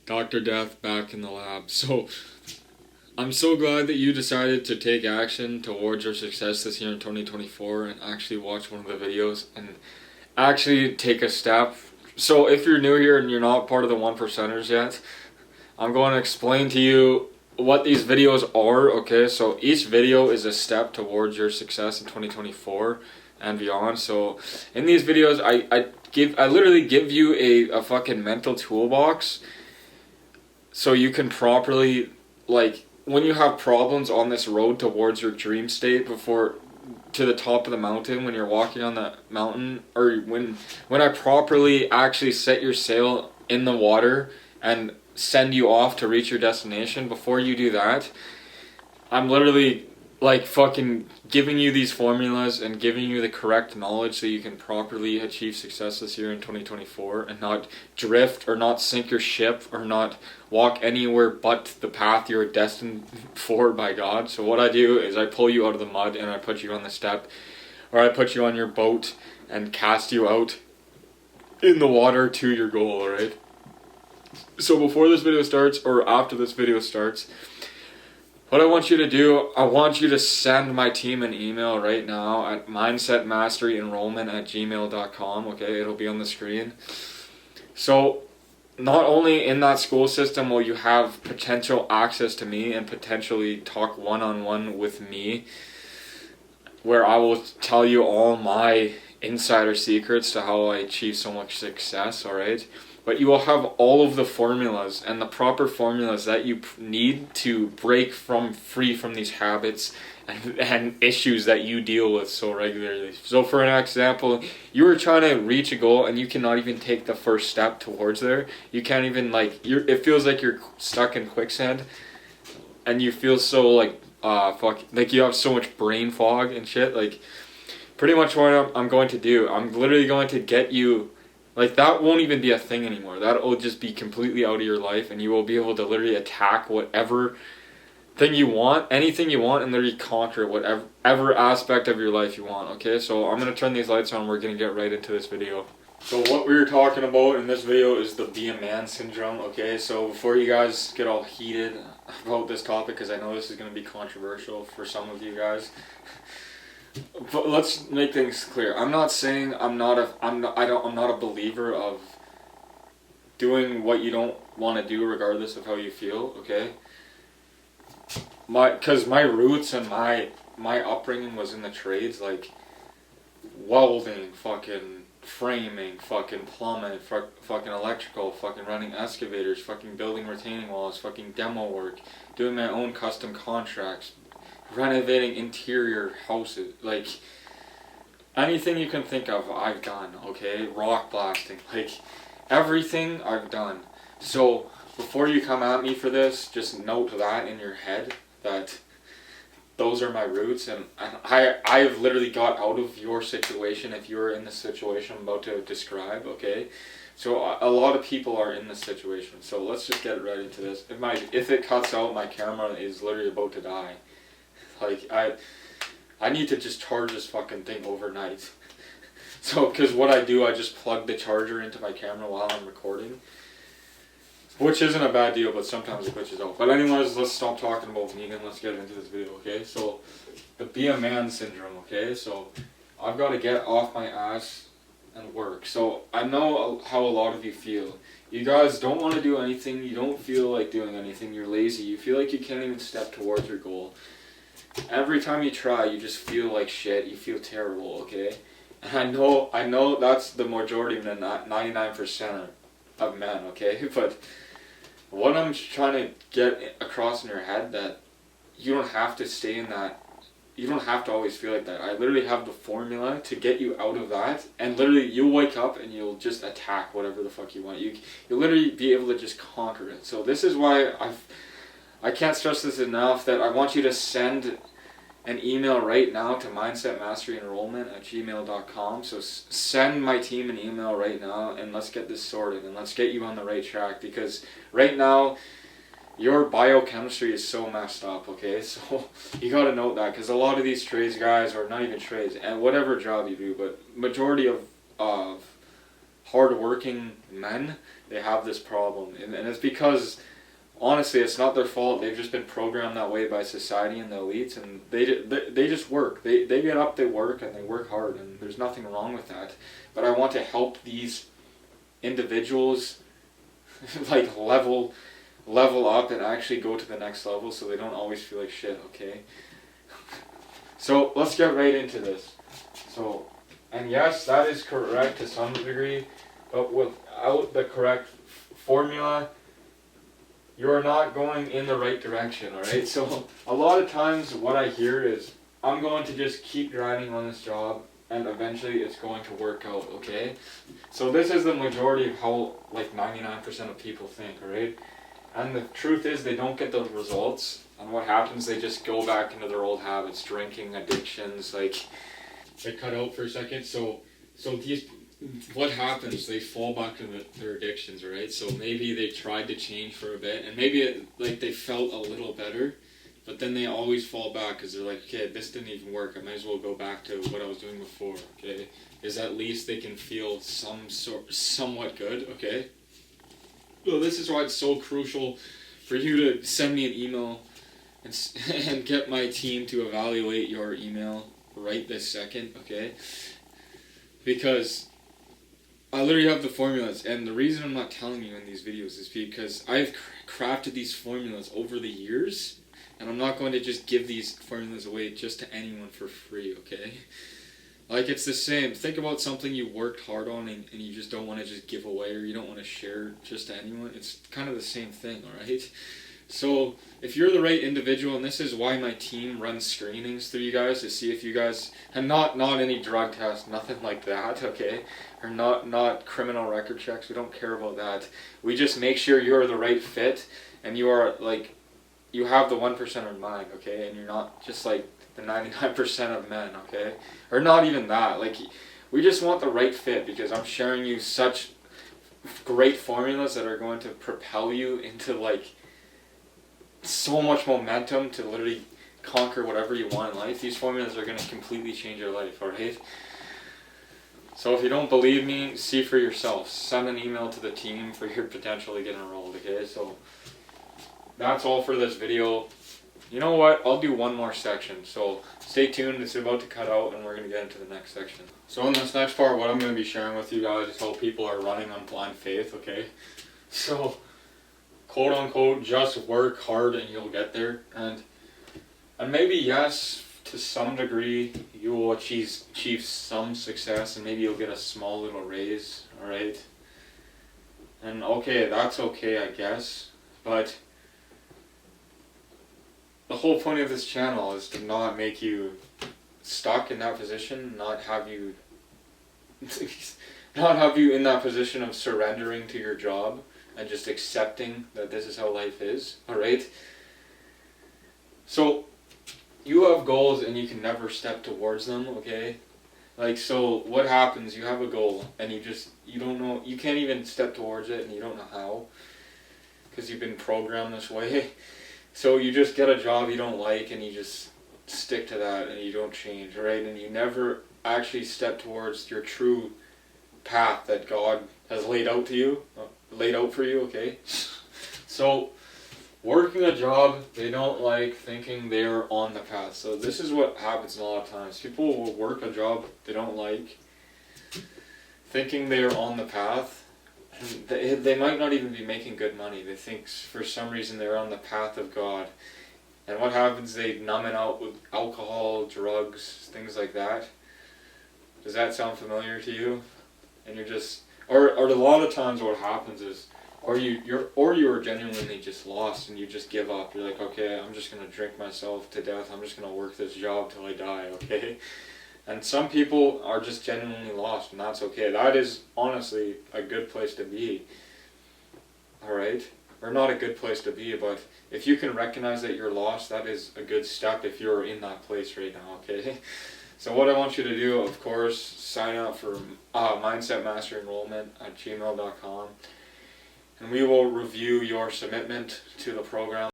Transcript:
Dr. Death back in the lab. So, I'm so glad that you decided to take action towards your success this year in 2024 and actually watch one of the videos and actually take a step. So, if you're new here and you're not part of the 1%ers yet, I'm going to explain to you what these videos are, okay? So, each video is a step towards your success in 2024 and beyond. So, in these videos, I literally give you a fucking mental toolbox so you can properly, like, when you have problems on this road towards your dream state before to the top of the mountain, when you're walking on the mountain, or when I properly actually set your sail in the water and send you off to reach your destination, before you do that, I'm literally like fucking giving you these formulas and giving you the correct knowledge so you can properly achieve success this year in 2024 and not drift or not sink your ship or not walk anywhere but the path you're destined for by God. So what I do is I pull you out of the mud and I put you on the step, or I put you on your boat and cast you out in the water to your goal, alright? So before this video starts, or after this video starts, what I want you to do, I want you to send my team an email right now at mindsetmasteryenrollment@gmail.com, okay? It'll be on the screen. So, not only in that school system will you have potential access to me and potentially talk one-on-one with me, where I will tell you all my insider secrets to how I achieve so much success, alright? But you will have all of the formulas and the proper formulas that you need to break free from these habits and issues that you deal with so regularly. So for an example, you were trying to reach a goal and you cannot even take the first step towards there. You can't even it feels like you're stuck in quicksand and you feel so like you have so much brain fog and shit. Like pretty much what I'm going to do, I'm literally going to get you. Like, that won't even be a thing anymore. That will just be completely out of your life, and you will be able to literally attack whatever thing you want, anything you want, and literally conquer whatever aspect of your life you want, okay? So I'm going to turn these lights on, we're going to get right into this video. So what we were talking about in this video is the Be a Man syndrome, okay? So before you guys get all heated about this topic, because I know this is going to be controversial for some of you guys, but let's make things clear. I'm not saying I'm not a believer of doing what you don't want to do regardless of how you feel, okay? Cuz my roots and my upbringing was in the trades, like welding, fucking framing, fucking plumbing, fucking electrical, fucking running excavators, fucking building retaining walls, fucking demo work, doing my own custom contracts, renovating interior houses, like anything you can think of I've done, okay? Rock blasting, like everything I've done. So before you come at me for this, just note that in your head, that those are my roots, and I've literally got out of your situation if you're in the situation I'm about to describe, okay? So a lot of people are in this situation, so let's just get right into this. If it cuts out, my camera is literally about to die. Like, I need to just charge this fucking thing overnight. So, because what I do, I just plug the charger into my camera while I'm recording. Which isn't a bad deal, but sometimes it glitches out. But anyways, let's stop talking about me and let's get into this video, okay? So, the Be a Man syndrome, okay? So, I've got to get off my ass and work. So, I know how a lot of you feel. You guys don't want to do anything. You don't feel like doing anything. You're lazy. You feel like you can't even step towards your goal. Every time you try, you just feel like shit. You feel terrible, okay? And I know that's the majority of the 99% of men, okay? But what I'm trying to get across in your head, that you don't have to stay in that. You don't have to always feel like that. I literally have the formula to get you out of that, and literally you'll wake up and you'll just attack whatever the fuck you want. You'll literally be able to just conquer it. So this is why I can't stress this enough, that I want you to send an email right now to mindsetmasteryenrollment@gmail.com. So send my team an email right now and let's get this sorted and let's get you on the right track, because right now your biochemistry is so messed up, okay? So you gotta note that, because a lot of these trades guys, or not even trades, and whatever job you do, but majority of hard-working men, they have this problem. And it's because, honestly, it's not their fault. They've just been programmed that way by society and the elites, and they just work. They get up, they work, and they work hard, and there's nothing wrong with that. But I want to help these individuals like level up and actually go to the next level, so they don't always feel like shit, okay? So let's get right into this. So, and yes, that is correct to some degree, but without the correct formula, you're not going in the right direction, alright? So a lot of times what I hear is, I'm going to just keep grinding on this job and eventually it's going to work out, okay? So this is the majority of how like 99% of people think, alright? And the truth is they don't get those results, and what happens, they just go back into their old habits, drinking, addictions, like, they cut out for a second, so these, what happens, they fall back into their addictions, right? So maybe they tried to change for a bit, and maybe they felt a little better, but then they always fall back because they're like, okay, this didn't even work, I might as well go back to what I was doing before, okay? Because at least they can feel somewhat good, okay? So this is why it's so crucial for you to send me an email and get my team to evaluate your email right this second, okay? Because I literally have the formulas, and the reason I'm not telling you in these videos is because I've crafted these formulas over the years, and I'm not going to just give these formulas away just to anyone for free, okay? Like, it's the same. Think about something you worked hard on and you just don't want to just give away, or you don't want to share just to anyone. It's kind of the same thing, alright? So, if you're the right individual, and this is why my team runs screenings through you guys to see if you guys, and not any drug tests, nothing like that, okay? Or not criminal record checks, we don't care about that. We just make sure you're the right fit, and you are, like, you have the 1% of mind, okay? And you're not just like the 99% of men, okay? Or not even that. Like, we just want the right fit, because I'm sharing you such great formulas that are going to propel you into like so much momentum to literally conquer whatever you want in life. These formulas are going to completely change your life, alright? So if you don't believe me, see for yourself. Send an email to the team for your potential to get enrolled, okay? So that's all for this video. You know what? I'll do one more section, so stay tuned. It's about to cut out and we're going to get into the next section. So in this next part, what I'm going to be sharing with you guys is how people are running on blind faith, okay? So, quote unquote, just work hard and you'll get there. And maybe, yes, to some degree, you will achieve some success, and maybe you'll get a small little raise, alright? And okay, that's okay, I guess, but the whole point of this channel is to not make you stuck in that position, not have you in that position of surrendering to your job and just accepting that this is how life is, alright? So, you have goals and you can never step towards them, okay? Like, so what happens, you have a goal and you don't know, you can't even step towards it and you don't know how, because you've been programmed this way. So you just get a job you don't like and you just stick to that and you don't change, right? And you never actually step towards your true path that God has laid out for you, okay? So, working a job they don't like, thinking they're on the path. So this is what happens a lot of times. People will work a job they don't like, thinking they're on the path. They might not even be making good money. They think for some reason they're on the path of God. And what happens, they numb it out with alcohol, drugs, things like that. Does that sound familiar to you? And you're just, or a lot of times what happens is, you're genuinely just lost and you just give up. You're like, okay, I'm just going to drink myself to death. I'm just going to work this job till I die, okay? And some people are just genuinely lost, and that's okay. That is honestly a good place to be, alright? Or not a good place to be, but if you can recognize that you're lost, that is a good step if you're in that place right now, okay? So what I want you to do, of course, sign up for Mindset Master Enrollment at gmail.com, and we will review your submitment to the program.